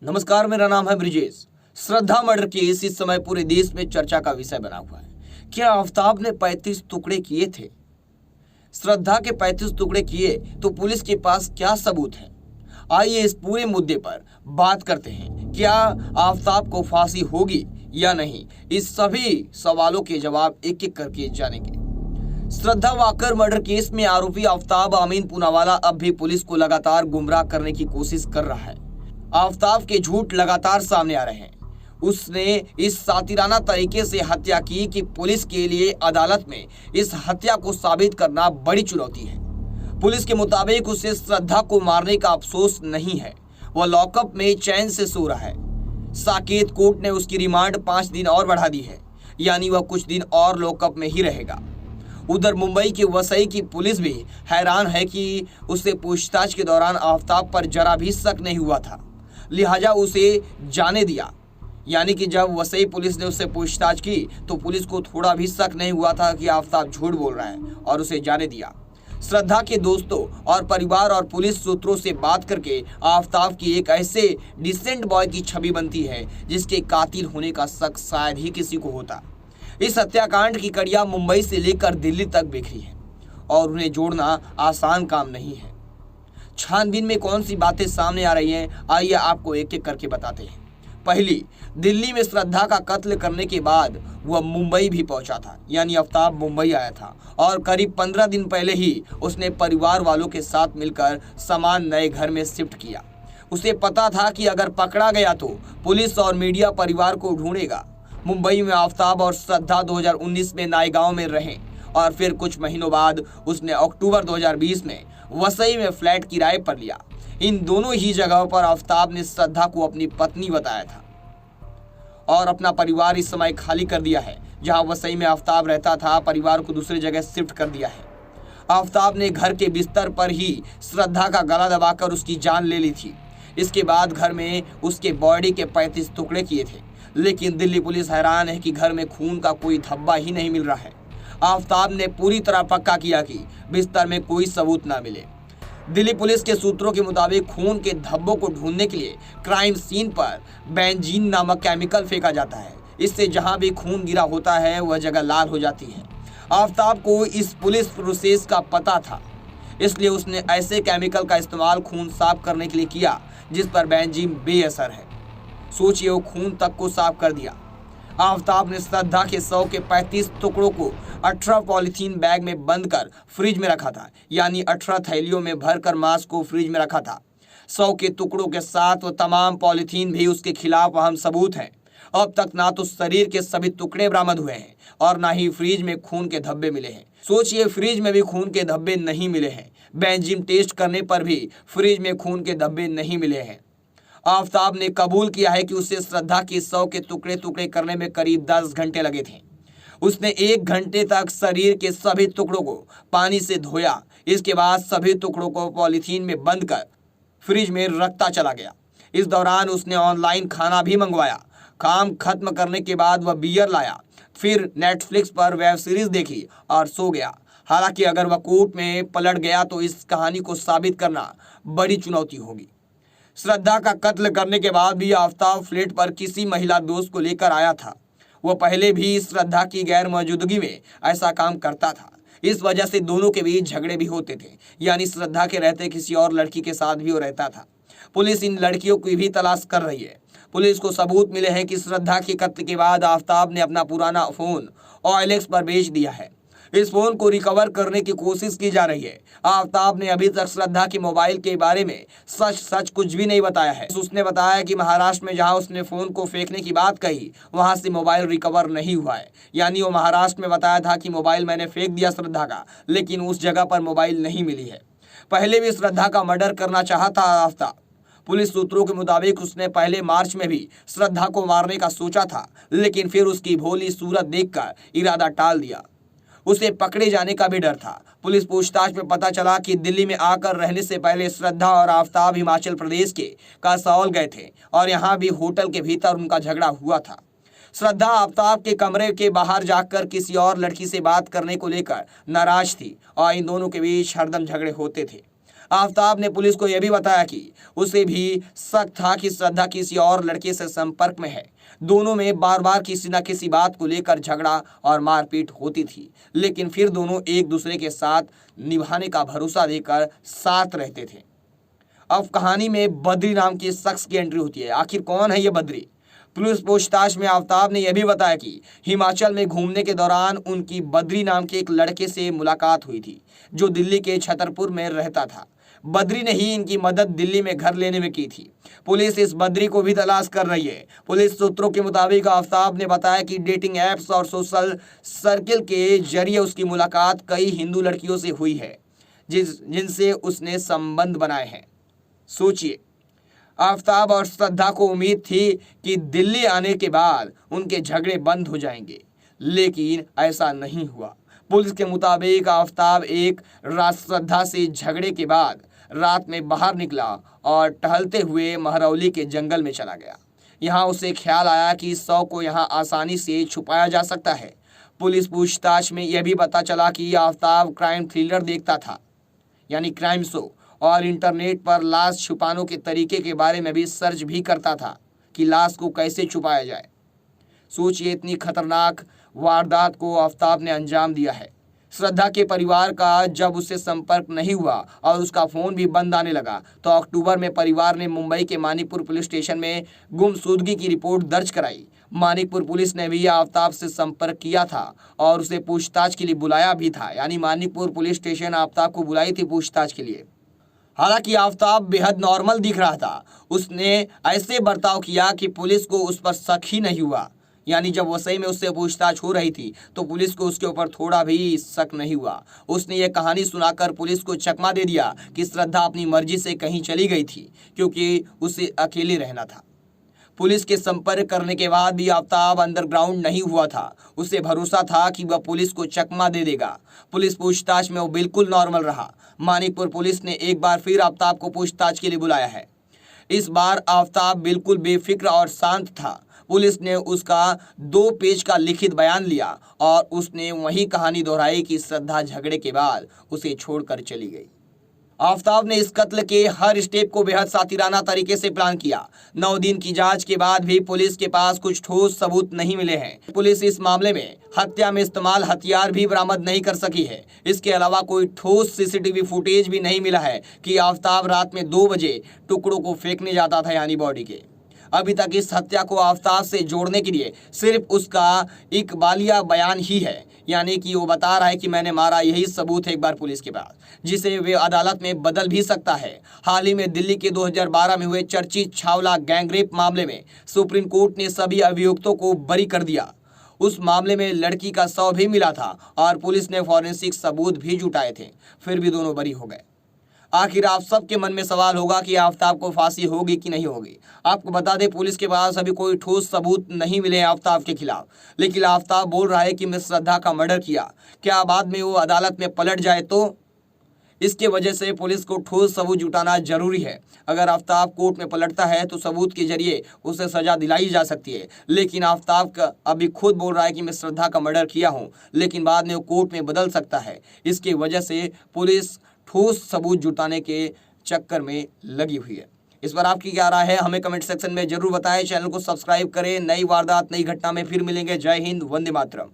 नमस्कार, मेरा नाम है ब्रिजेश। श्रद्धा मर्डर केस इस समय पूरे देश में चर्चा का विषय बना हुआ है। क्या आफताब ने 35 टुकड़े किए थे? श्रद्धा के 35 टुकड़े किए तो पुलिस के पास क्या सबूत है? आइए इस पूरे मुद्दे पर बात करते हैं। क्या आफताब को फांसी होगी या नहीं? इस सभी सवालों के जवाब एक एक करके जानेंगे। श्रद्धा वाकर मर्डर केस में आरोपी आफताब अमीन पूनावाला अब भी पुलिस को लगातार गुमराह करने की कोशिश कर रहा है। आफताब के झूठ लगातार सामने आ रहे हैं। उसने इस सातिराना तरीके से हत्या की कि पुलिस के लिए अदालत में इस हत्या को साबित करना बड़ी चुनौती है। पुलिस के मुताबिक उसे श्रद्धा को मारने का अफसोस नहीं है। वह लॉकअप में चैन से सो रहा है। साकेत कोर्ट ने उसकी रिमांड 5 दिन और बढ़ा दी है, यानी वह कुछ दिन और लॉकअप में ही रहेगा। उधर मुंबई की वसई की पुलिस भी हैरान है कि उसे पूछताछ के दौरान आफताब पर जरा भी शक नहीं हुआ था, लिहाजा उसे जाने दिया। यानी कि जब वसई पुलिस ने उससे पूछताछ की तो पुलिस को थोड़ा भी शक नहीं हुआ था कि आफताब झूठ बोल रहा है और उसे जाने दिया। श्रद्धा के दोस्तों और परिवार और पुलिस सूत्रों से बात करके आफताब की एक ऐसे डिसेंट बॉय की छवि बनती है जिसके कातिल होने का शक शायद ही किसी को होता। इस हत्याकांड की कड़ियां मुंबई से लेकर दिल्ली तक बिखरी है और उन्हें जोड़ना आसान काम नहीं है। छानबीन में कौन सी बातें सामने आ रही हैं, आइए आपको एक एक करके बताते हैं। पहली, दिल्ली में श्रद्धा का कत्ल करने के बाद वह मुंबई भी पहुंचा था, यानी आफताब मुंबई आया था और करीब 15 दिन पहले ही उसने परिवार वालों के साथ मिलकर सामान नए घर में शिफ्ट किया। उसे पता था कि अगर पकड़ा गया तो पुलिस और मीडिया परिवार को ढूंढेगा। मुंबई में आफताब और श्रद्धा 2019 में नायगांव में रहे और फिर कुछ महीनों बाद उसने अक्टूबर 2020 में वसई में फ्लैट किराए पर लिया। इन दोनों ही जगहों पर आफताब ने श्रद्धा को अपनी पत्नी बताया था और अपना परिवार इस समय खाली कर दिया है। जहां वसई में आफताब रहता था, परिवार को दूसरी जगह शिफ्ट कर दिया है। आफताब ने घर के बिस्तर पर ही श्रद्धा का गला दबाकर उसकी जान ले ली थी। इसके बाद घर में उसके बॉडी के 35 टुकड़े किए थे, लेकिन दिल्ली पुलिस हैरान है कि घर में खून का कोई धब्बा ही नहीं मिल रहा है। आफताब ने पूरी तरह पक्का किया कि बिस्तर में कोई सबूत ना मिले। दिल्ली पुलिस के सूत्रों के मुताबिक खून के धब्बों को ढूंढने के लिए क्राइम सीन पर बेंजीन नामक केमिकल फेंका जाता है। इससे जहां भी खून गिरा होता है वह जगह लाल हो जाती है। आफताब को इस पुलिस प्रोसेस का पता था, इसलिए उसने ऐसे केमिकल का इस्तेमाल खून साफ करने के लिए किया जिस पर बेंजीन बेअसर है। सोचिए, वो खून तक को साफ कर दिया। आफताब ने श्रद्धा के शव के 35 टुकड़ों को 18 पॉलीथीन बैग में बंद कर फ्रिज में रखा था, यानी 18 थैलियों में भरकर मांस को फ्रिज में रखा था। शव के टुकड़ों के साथ वो तमाम पॉलीथीन भी उसके खिलाफ अहम सबूत हैं। अब तक ना तो शरीर के सभी टुकड़े बरामद हुए हैं और ना ही फ्रिज में खून के धब्बे मिले हैं। सोचिए, फ्रिज में भी खून के धब्बे नहीं मिले हैं। बेंजीन टेस्ट करने पर भी फ्रिज में खून के धब्बे नहीं मिले हैं। आफताब ने कबूल किया है कि उसे श्रद्धा के शव के टुकड़े टुकड़े करने में करीब 10 घंटे लगे थे। उसने 1 घंटे तक शरीर के सभी टुकड़ों को पानी से धोया। इसके बाद सभी टुकड़ों को पॉलीथीन में बंद कर फ्रिज में रखता चला गया। इस दौरान उसने ऑनलाइन खाना भी मंगवाया। काम खत्म करने के बाद वह बियर लाया, फिर नेटफ्लिक्स पर वेब सीरीज देखी और सो गया। हालांकि अगर वह कोर्ट में पलट गया तो इस कहानी को साबित करना बड़ी चुनौती होगी। श्रद्धा का कत्ल करने के बाद भी आफताब फ्लैट पर किसी महिला दोस्त को लेकर आया था। वह पहले भी श्रद्धा की गैर मौजूदगी में ऐसा काम करता था। इस वजह से दोनों के बीच झगड़े भी होते थे, यानी श्रद्धा के रहते किसी और लड़की के साथ भी वो रहता था। पुलिस इन लड़कियों की भी तलाश कर रही है। पुलिस को सबूत मिले हैं कि श्रद्धा के कत्ल के बाद आफताब ने अपना पुराना फोन OLX पर बेच दिया है। इस फोन को रिकवर करने की कोशिश की जा रही है। आफताब ने अभी तक श्रद्धा के मोबाइल के बारे में सच कुछ भी नहीं बताया है। उसने बताया कि महाराष्ट्र में जहां उसने फोन को फेंकने की बात कही वहां से मोबाइल रिकवर नहीं हुआ है। यानी वो महाराष्ट्र में बताया था कि मोबाइल मैंने फेंक दिया श्रद्धा का, लेकिन उस जगह पर मोबाइल नहीं मिली है। पहले भी श्रद्धा का मर्डर करना चाहता आफताब। पुलिस सूत्रों के मुताबिक उसने पहले मार्च में भी श्रद्धा को मारने का सोचा था, लेकिन फिर उसकी भोली सूरत देखकर इरादा टाल दिया। उसे पकड़े जाने का भी डर था। पुलिस पूछताछ में पता चला कि दिल्ली में आकर रहने से पहले श्रद्धा और आफताब हिमाचल प्रदेश के कसौल गए थे और यहाँ भी होटल के भीतर उनका झगड़ा हुआ था। श्रद्धा आफताब के कमरे के बाहर जाकर किसी और लड़की से बात करने को लेकर नाराज थी और इन दोनों के बीच हरदम झगड़े होते थे। आफताब ने पुलिस को यह भी बताया कि उसे भी शक था कि श्रद्धा किसी और लड़के से संपर्क में है। दोनों में बार बार किसी न किसी बात को लेकर झगड़ा और मारपीट होती थी, लेकिन फिर दोनों एक दूसरे के साथ निभाने का भरोसा देकर साथ रहते थे। अब कहानी में बद्री नाम के शख्स की एंट्री होती है। आखिर कौन है ये बद्री? पुलिस पूछताछ में आफताब ने यह भी बताया कि हिमाचल में घूमने के दौरान उनकी बद्री नाम के एक लड़के से मुलाकात हुई थी, जो दिल्ली के छतरपुर में रहता था। बद्री ने ही इनकी मदद दिल्ली में घर लेने में की थी। पुलिस इस बद्री को भी तलाश कर रही है। पुलिस सूत्रों के मुताबिक आफताब ने बताया कि डेटिंग ऐप्स और सोशल सर्किल के जरिए उसकी मुलाकात कई हिंदू लड़कियों से हुई है, जिनसे उसने संबंध बनाए हैं। सोचिए, आफताब और श्रद्धा को उम्मीद थी कि दिल्ली आने के बाद उनके झगड़े बंद हो जाएंगे, लेकिन ऐसा नहीं हुआ। पुलिस के मुताबिक आफताब एक रात श्रद्धा से झगड़े के बाद रात में बाहर निकला और टहलते हुए महरौली के जंगल में चला गया। यहाँ उसे ख्याल आया कि इस शव को यहाँ आसानी से छुपाया जा सकता है। पुलिस पूछताछ में यह भी पता चला कि आफताब क्राइम थ्रिलर देखता था, यानी क्राइम शो, और इंटरनेट पर लाश छुपाने के तरीके के बारे में भी सर्च भी करता था कि लाश को कैसे छुपाया जाए। सोचिए, इतनी खतरनाक वारदात को आफताब ने अंजाम दिया है। श्रद्धा के परिवार का जब उससे संपर्क नहीं हुआ और उसका फोन भी बंद आने लगा, तो अक्टूबर में परिवार ने मुंबई के मानिकपुर पुलिस स्टेशन में गुमशुदगी की रिपोर्ट दर्ज कराई। मानिकपुर पुलिस ने भी आफताब से संपर्क किया था और उसे पूछताछ के लिए बुलाया भी था, यानी मानिकपुर पुलिस स्टेशन आफताब को बुलाई थी पूछताछ के लिए। हालांकि आफताब बेहद नॉर्मल दिख रहा था। उसने ऐसे बर्ताव किया कि पुलिस को उस पर शक ही नहीं हुआ, यानी जब वो सही में उससे पूछताछ हो रही थी तो पुलिस को उसके ऊपर थोड़ा भी शक नहीं हुआ। उसने ये कहानी सुनाकर पुलिस को चकमा दे दिया कि श्रद्धा अपनी मर्जी से कहीं चली गई थी, क्योंकि उसे अकेले रहना था। पुलिस के संपर्क करने के बाद भी आफताब अंडरग्राउंड नहीं हुआ था। उसे भरोसा था कि वह पुलिस को चकमा दे देगा। पुलिस पूछताछ में वो बिल्कुल नॉर्मल रहा। मानिकपुर पुलिस ने एक बार फिर आफताब को पूछताछ के लिए बुलाया है। इस बार आफताब बिल्कुल बेफिक्र और शांत था। पुलिस ने उसका 2 पेज का लिखित बयान लिया और उसने वही कहानी दोहराई कि श्रद्धा झगड़े के बाद उसे छोड़कर चली गई। आफताब ने इस कत्ल के हर स्टेप को बेहद सातिराना तरीके से प्लान किया। 9 दिन की जांच के बाद भी पुलिस के पास कुछ ठोस सबूत नहीं मिले हैं। पुलिस इस मामले में हत्या में इस्तेमाल हथियार भी बरामद नहीं कर सकी है। इसके अलावा कोई ठोस सीसीटीवी फुटेज भी नहीं मिला है कि आफताब रात में 2 बजे टुकड़ों को फेंकने जाता था, यानी बॉडी के। अभी तक इस हत्या को आफताब से जोड़ने के लिए सिर्फ उसका इकबालिया बयान ही है, यानी कि वो बता रहा है कि मैंने मारा, यही सबूत है एक बार पुलिस के पास, जिसे वे अदालत में बदल भी सकता है। हाल ही में दिल्ली के 2012 में हुए चर्चित छावला गैंगरेप मामले में सुप्रीम कोर्ट ने सभी अभियुक्तों को बरी कर दिया। उस मामले में लड़की का शव भी मिला था और पुलिस ने फॉरेंसिक सबूत भी जुटाए थे, फिर भी दोनों बरी हो गए। आखिर आप सबके मन में सवाल होगा कि आफताब को फांसी होगी कि नहीं होगी। आपको बता दें, पुलिस के पास अभी कोई ठोस सबूत नहीं मिले हैं आफताब के खिलाफ, लेकिन आफताब बोल रहा है कि मैं श्रद्धा का मर्डर किया। क्या बाद में वो अदालत में पलट जाए तो? इसके वजह से पुलिस को ठोस सबूत जुटाना जरूरी है। अगर आफताब कोर्ट में पलटता है तो सबूत के जरिए उसे सजा दिलाई जा सकती है, लेकिन आफताब अभी खुद बोल रहा है कि मैं श्रद्धा का मर्डर किया हूँ, लेकिन बाद में वो कोर्ट में बदल सकता है। इसकी वजह से पुलिस ठोस सबूत जुटाने के चक्कर में लगी हुई है। इस पर आपकी क्या राय है, हमें कमेंट सेक्शन में जरूर बताएं। चैनल को सब्सक्राइब करें। नई वारदात, नई घटना में फिर मिलेंगे। जय हिंद, वंदे मातरम।